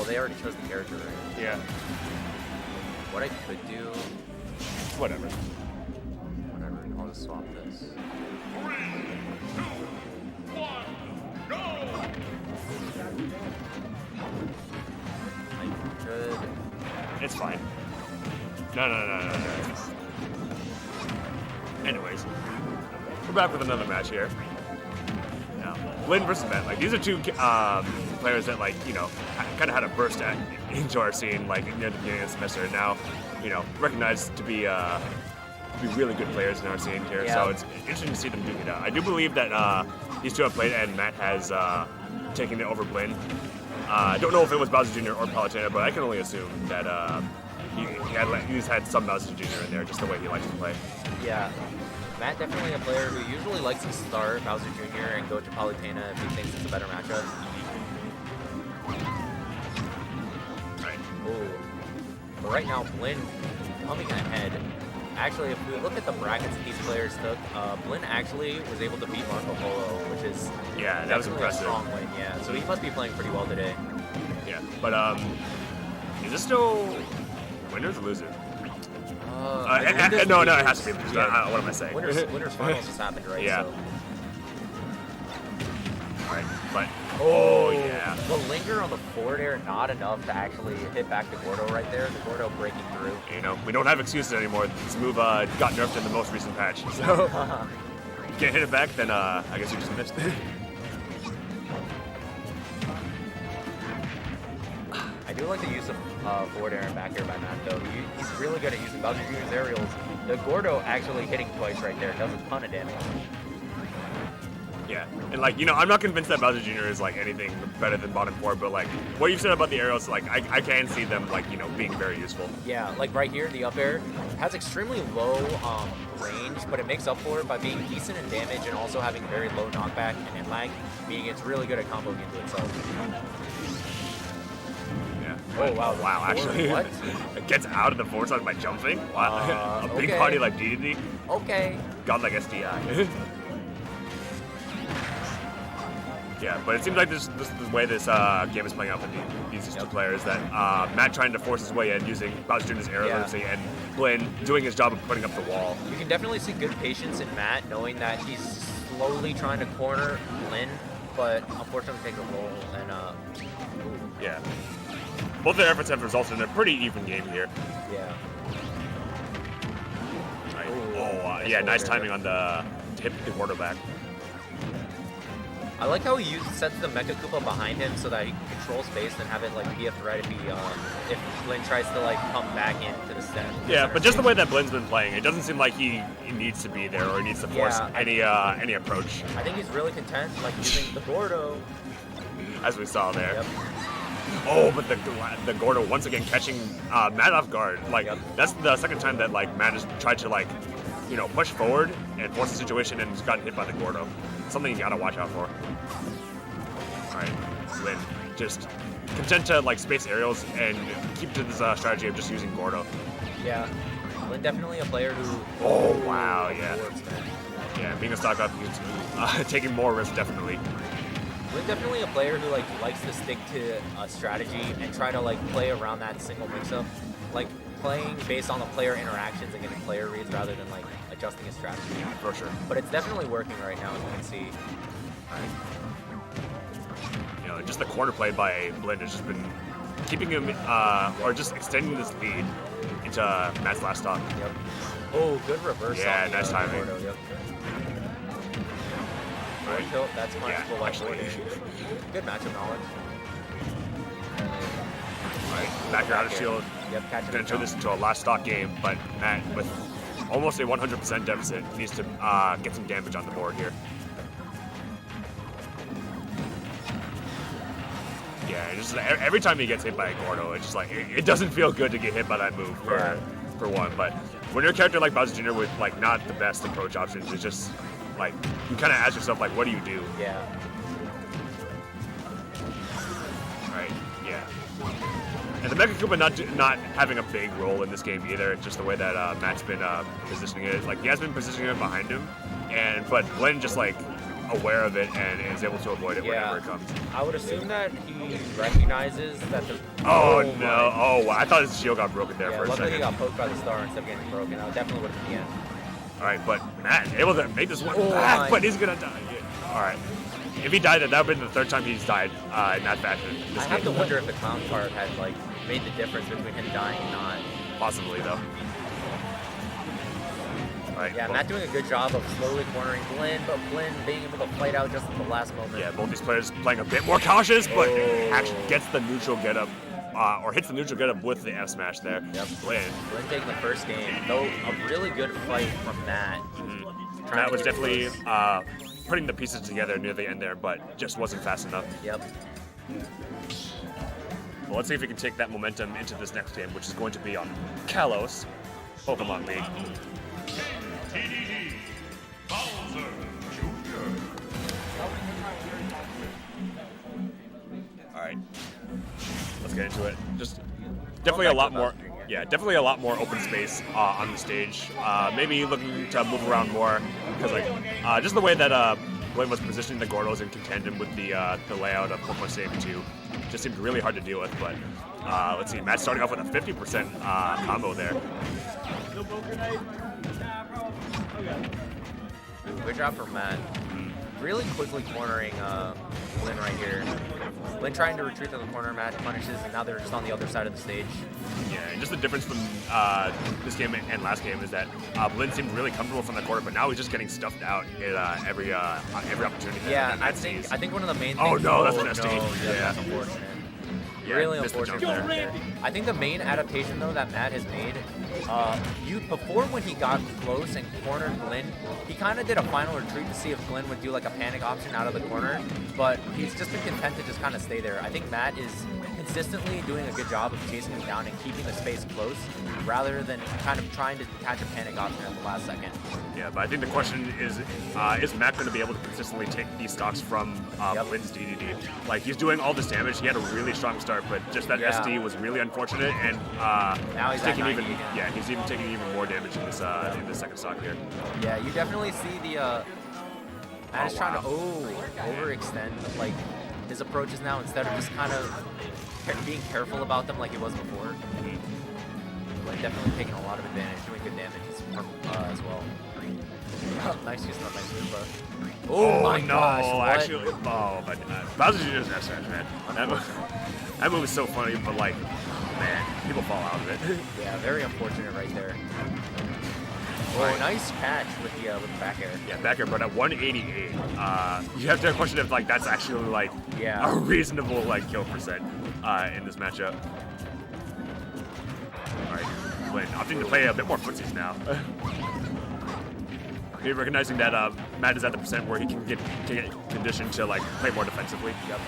they already chose the character, right? Yeah. What I could do... Whatever. Whatever, I'll just swap this. 3, 2, 1, go! I could... It's fine. No. Anyways, we're back with another match here. Now, Blin versus Matt. Like, these are two players that, like, you know, kind of had a burst into our scene, like, near the beginning of the semester, and now, you know, recognized to be really good players in our scene here. Yeah. So it's interesting to see them duke it out. I do believe that these two have played, and Matt has taken it over Blin. I don't know if it was Bowser Jr. or Palutena, but I can only assume that he's had some Bowser Jr. in there, just the way he likes to play. Yeah. Matt definitely a player who usually likes to start Bowser Jr. and go to Palutena if he thinks it's a better matchup. Right. Ooh. But right now, Blin coming ahead. Actually, if we look at the brackets that these players took, Blin actually was able to beat Marco Polo, which is that was impressive. A strong win, yeah. So he must be playing pretty well today. Yeah, but is this still winners or losers? No, it has to be losers. Yeah. What am I saying? Winners finals just happened, right? Yeah. So. Right, but oh yeah. The linger on the forward air, not enough to actually hit back to Gordo right there. The Gordo breaking through. You know, we don't have excuses anymore. This move got nerfed in the most recent patch. So you can't hit it back, then I guess you just missed it. I do like the use of forward air and back air by Matt, though. He's really good at using Bowser Jr.'s aerials. The Gordo actually hitting twice right there does a ton of damage. Yeah, and like, you know, I'm not convinced that Bowser Jr. is like anything better than bottom four, but like what you've said about the aerials, like I can see them like, you know, being very useful. Yeah, like right here, the up air has extremely low range, but it makes up for it by being decent in damage and also having very low knockback and hit lag, meaning it's really good at comboing into itself. Yeah. Oh wow! Wow, actually, what? It gets out of the forward side by jumping. Wow, a big okay. party like Dedede. Okay. Godlike SDI. Yeah, but it seems like this the way this game is playing out for these two players, that Matt trying to force his way in using Bowser Jr.'s air literacy, and Blin doing his job of putting up the wall. You can definitely see good patience in Matt, knowing that he's slowly trying to corner Blin, but unfortunately takes a roll and yeah. Both their efforts have resulted in a pretty even game here. Yeah. Right. Oh, yeah, nice timing on the to hit the quarterback. I like how he sets the Mecha Koopa behind him so that he can control space and have it like be a threat if Blin tries to like come back into the set. Yeah, but just the way that Blin's been playing, it doesn't seem like he needs to be there or he needs to force any approach. I think he's really content like using the Gordo. As we saw there. Yep. Oh, but the Gordo once again catching Matt off guard. Like that's the second time that like Matt has tried to like, you know, push forward and force the situation and just gotten hit by the Gordo. Something you gotta watch out for. Alright, Blin just content to like space aerials and keep to this strategy of just using Gordo. Yeah, Blin definitely a player who... Oh, wow, yeah. Yeah, being a stock up, taking more risk, definitely. Blin definitely a player who like likes to stick to a strategy and try to like play around that single mix-up. Like playing based on the player interactions and getting player reads rather than like adjusting his strategy. For sure. But it's definitely working right now, as you can see. Right. You know, just the corner play by Blin has just been keeping him, or just extending this lead into Matt's last stop. Yep. Oh, good reverse. Yeah, nice timing. Gordo, yep. Right. Kill, that's punishable by actually. Good matchup knowledge. Right, back out of shield. Yep, catch Gonna turn this into a last stock game, but Matt, with almost a 100% deficit, needs to get some damage on the board here. Yeah, just every time he gets hit by a Gordo, it's just like it doesn't feel good to get hit by that move for one. But when you're a character like Bowser Jr. with like not the best approach options, it's just like you kind of ask yourself like, what do you do? Yeah. Right. Yeah. And the Mecha Koopa not having a big role in this game either. It's just the way that Matt's been positioning it. Like he has been positioning it behind him, but Blin just like aware of it and is able to avoid it whenever it comes. I would assume that he recognizes that the... Oh no! Oh, wow. I thought his shield got broken there for a luckily second. he got poked by the star instead of getting broken. That definitely would have been the end. All right, but Matt able to make this one back, but he's gonna die. All right. If he died, that would have been the third time he's died in that fashion. I have to wonder if the clown card had like made the difference between him dying and not. Possibly though. Right, Yeah, Matt doing a good job of slowly cornering Blin, but Blin being able to fight out just at the last moment. Yeah, both these players playing a bit more cautious, but actually gets the neutral get up, or hits the neutral get up with the F smash there. Yep. Blin taking the first game, though a really good fight from Matt. Matt was definitely putting the pieces together near the end there, but just wasn't fast enough. Yep. Well, let's see if we can take that momentum into this next game, which is going to be on Kalos, Pokemon League. Dedede, Bowser Jr. All right, let's get into it. Just definitely a lot more. Yeah, definitely a lot more open space on the stage. Maybe looking to move around more because like just the way that Blin was positioning the Gordos in tandem with the layout of Pokemon Stadium 2 just seemed really hard to deal with. But let's see, Matt's starting off with a 50% combo there. Good job from Matt. Really quickly cornering Blin right here. Blin trying to retreat to the corner, Matt punishes, and now they're just on the other side of the stage. Yeah, and just the difference from this game and last game is that Blin seemed really comfortable from the corner, but now he's just getting stuffed out at every opportunity. Yeah, I think one of the main things... Oh no, that's an SD. Yeah, that's unfortunate. Yeah, really unfortunate there. I think the main adaptation though that Matt has made, before when he got close and cornered Blin, he kind of did a final retreat to see if Blin would do like a panic option out of the corner, but he's just been content to just kind of stay there. I think Matt is consistently doing a good job of chasing him down and keeping the space close, rather than kind of trying to catch a panic option at the last second. Yeah, but I think the question is Matt going to be able to consistently take these stocks from Blin's Dedede? Like, he's doing all this damage, he had a really strong start, but just that SD was really unfortunate, and now he's taking even, he's even taking even more damage in this second stock here. Yeah, you definitely see the Matt is trying to overextend like his approaches now instead of just kind of being careful about them like he was before. Like definitely taking a lot of advantage, doing good damage as well. Nice use, nice move. Oh my gosh! Actually, but Bowser Jr.'s F smash, man. That move is so funny, but like, man, people fall out of it. Yeah, very unfortunate right there. Oh, nice catch with the back air. Yeah, back air, but at 188, you have to question if like that's actually like a reasonable like kill percent in this matchup. All right, Blin opting to play a bit more footsies now. Maybe recognizing that Matt is at the percent where he can get conditioned to like play more defensively. Yep.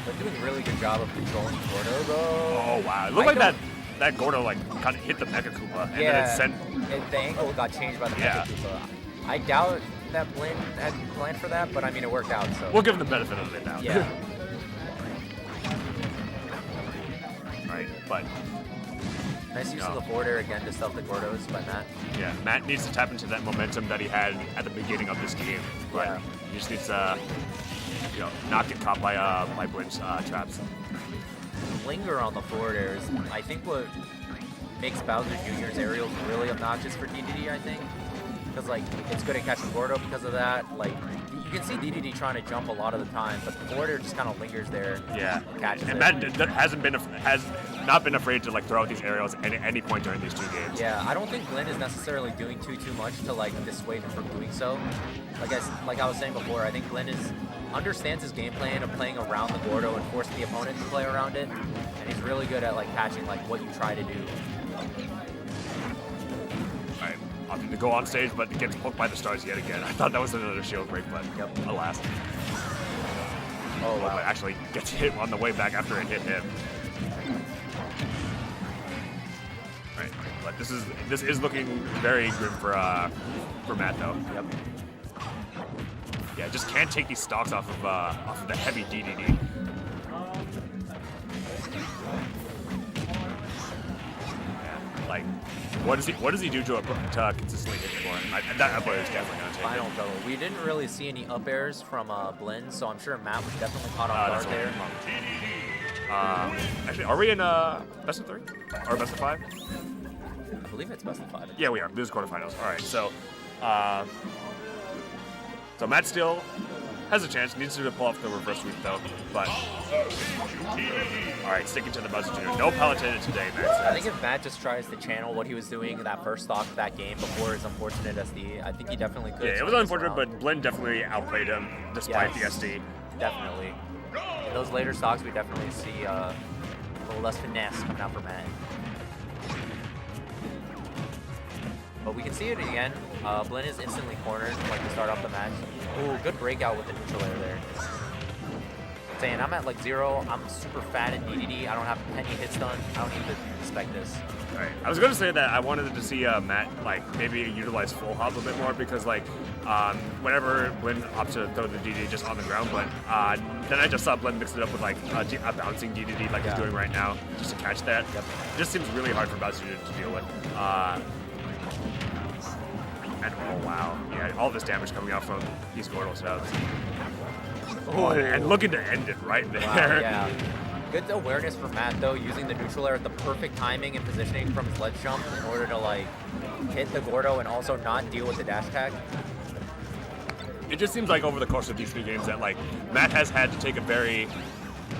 But doing a really good job of controlling Gordo though. Oh wow, it looked like that Gordo like kind of hit the Mecha Koopa and then it sent. The angle got changed by the Mecha Koopa. I doubt that Blin had planned for that, but I mean it worked out. So we'll give him the benefit of the doubt. Yeah. Right, but. Nice use of the forward air again to stuff the Gordos by Matt. Yeah, Matt needs to tap into that momentum that he had at the beginning of this game, but he just needs to, not get caught by Blin's traps. Linger on the forward airs, I think what makes Bowser Jr.'s aerials really obnoxious for Dedede, I think. Because, like, it's good at catching Gordo because of that. Like, you can see Dedede trying to jump a lot of the time, but the forward air just kind of lingers there. Yeah. Catches and it. Matt has not been afraid to, like, throw out these aerials at any point during these two games. Yeah, I don't think Blin is necessarily doing too much to, like, dissuade him from doing so. Like I was saying before, I think Blin understands his game plan of playing around the Gordo and forcing the opponent to play around it, and he's really good at, like, catching, like, what you try to do. Alright, opting to go on stage, but gets poked by the stars yet again. I thought that was another shield break, but alas. Oh, wow. But actually gets hit on the way back after it hit him. Alright, but this is looking very grim for Matt though. Yep. Yeah, just can't take these stocks off of the heavy Dedede. Yeah, like What does he do to consistently hit for him? That up air is definitely gonna take Final it. double. We didn't really see any up airs from Blin, so I'm sure Matt was definitely caught off guard That's there. Actually, are we in best of 3 or best of 5? I believe it's best of 5. Yeah, we are. This is quarterfinals. All right, so so Matt still has a chance. Needs to pull off the reverse sweep though. But all right, sticking to the Bowser Jr. No Palutena today, Matt I says. think if Matt just tries to channel what he was doing in that first stock of that game before his unfortunate SD, I think he definitely could. Yeah, it was unfortunate, but Blin definitely outplayed him despite the SD. Definitely. In those later stocks, we definitely see a little less finesse coming out for Matt. But we can see it again. Blin is instantly cornered, like to start off the match. Ooh, good breakout with the neutral air there. Saying I'm at like 0, I'm super fat in DDD, I don't have any hits done, I don't need to expect this. All right. I was going to say that I wanted to see Matt like maybe utilize full hop a bit more because like whenever Blin opts to throw the DDD just on the ground, but then I just saw Blin mix it up with like a bouncing DDD like he's doing right now just to catch that. Yep. Just seems really hard for Bowser to deal with. And oh wow, yeah, all this damage coming out from these Gordle subs. Oh, and looking to end it right there. Wow, yeah. Good awareness from Matt though, using the neutral air at the perfect timing and positioning from his ledge jump in order to like hit the Gordo and also not deal with the dash tag. It just seems like over the course of these 3 games that like Matt has had to take a very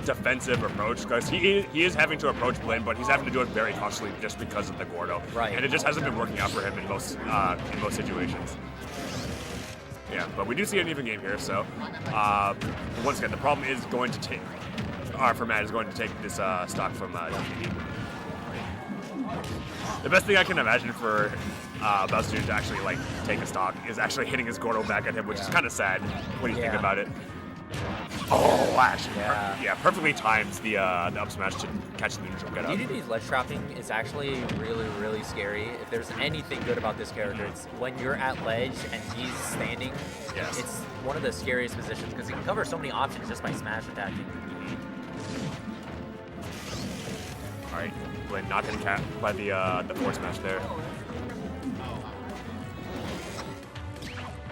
defensive approach because he is having to approach Blin, but he's having to do it very cautiously just because of the Gordo. Right. And it just hasn't been working out for him in most situations. Yeah, but we do see an even game here, so once again, the problem is going to take, for Matt, is going to take this stock from DDD. The best thing I can imagine for Bowser to actually like take a stock is actually hitting his Gordo back at him, which is kind of sad when you think about it. Oh, actually, perfectly times the up smash to catch the neutral get up. DDD's ledge trapping is actually really, really scary. If there's anything good about this character, it's when you're at ledge and he's standing. Yes. It's one of the scariest positions because he can cover so many options just by smash attacking. All right, Blin not getting capped by the force smash there.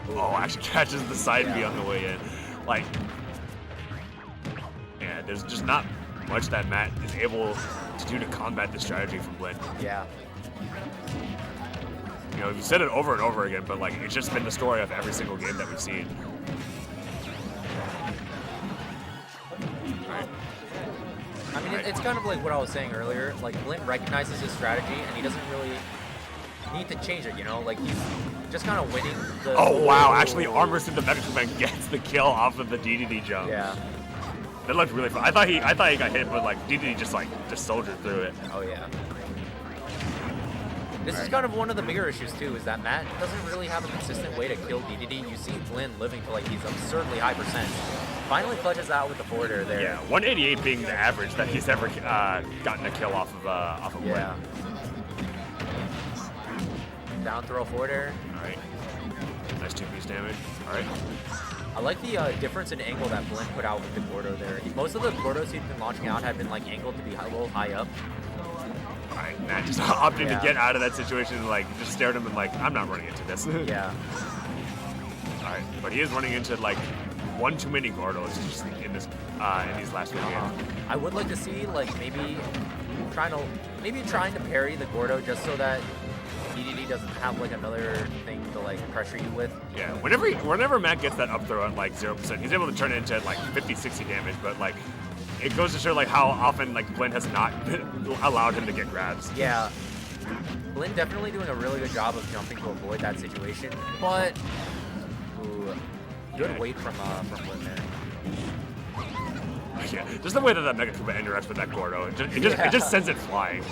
Oh, actually catches the side B on the way in. Like, yeah, there's just not much that Matt is able to do to combat this strategy from Blin. Yeah. You know, you've said it over and over again, but like it's just been the story of every single game that we've seen. Right. I mean, it's kind of like what I was saying earlier. Like, Blin recognizes his strategy, and he doesn't really need to change it, you know? Like, he's just kind of winning the... Oh, wow. Actually, armors through the Mega Command gets the kill off of the DDD jump. Yeah. That looked really fun. I thought he got hit, but like DDD just soldiered through it. Oh, yeah. This is kind of one of the bigger issues, too, is that Matt doesn't really have a consistent way to kill DDD. You see Blin living to, like, these absurdly high percents. Finally clutches out with the forward air there. Yeah, 188 being the average that he's ever gotten a kill off of Blin. Yeah. Down throw forward air. All right. Nice 2-piece damage. All right. I like the difference in angle that Blin put out with the Gordo there. Most of the Gordos he'd been launching out had been, like, angled to be a little high up. Alright, Matt just opted to get out of that situation and like just stared at him and like, I'm not running into this. Yeah. Alright, but he is running into like one too many Gordos just in this in these last few games. I would like to see like maybe trying to parry the Gordo just so that DDD doesn't have like another thing to like pressure you with. Yeah, whenever Matt gets that up throw at like 0%, he's able to turn it into like 50-60 damage, but like it goes to show like how often like Blin has not allowed him to get grabs. Yeah. Blin definitely doing a really good job of jumping to avoid that situation, but good weight from Blin there. Yeah, just the way that Mega Kuba interacts with that Gordo, it just sends it flying.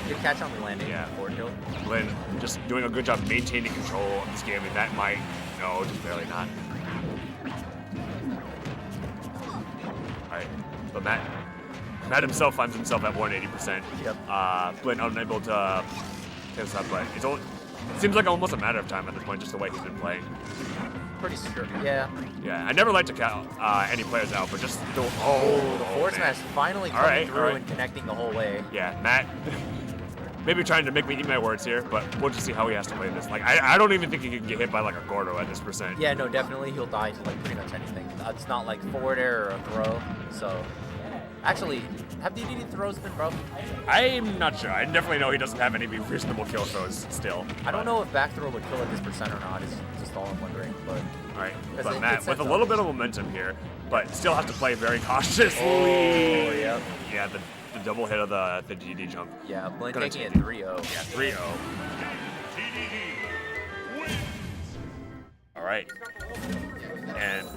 Good catch on the landing. Yeah. Forward tilt. Blin just doing a good job maintaining control of this game, and that might, no, just barely not. Alright, but Matt himself finds himself at 180%. Yep. Blin unable to get this up, but it seems like almost a matter of time at this point, just the way he's been playing. Pretty sure. Yeah. Yeah, I never like to count any players out, but just the forward smash finally coming through and connecting the whole way. Yeah, Matt maybe trying to make me eat my words here, but we'll just see how he has to play this. Like, I don't even think he can get hit by like a Gordo at this percent. Yeah, no, definitely he'll die to like pretty much anything. It's not like forward air or a throw. So, actually, have DDD throws been broken? I'm not sure. I definitely know he doesn't have any reasonable kill throws still. I don't know if back throw would kill at this percent or not. It's just all I'm wondering. But All right, 'cause but it Matt, with sets a up. little bit of momentum here, but still have to play very cautiously. Oh, yeah. Yeah, the double hit of the DDD jump. Yeah, Blin Gonna taking it take it. 3-0. Yeah, 3-0. DDD wins. All right. And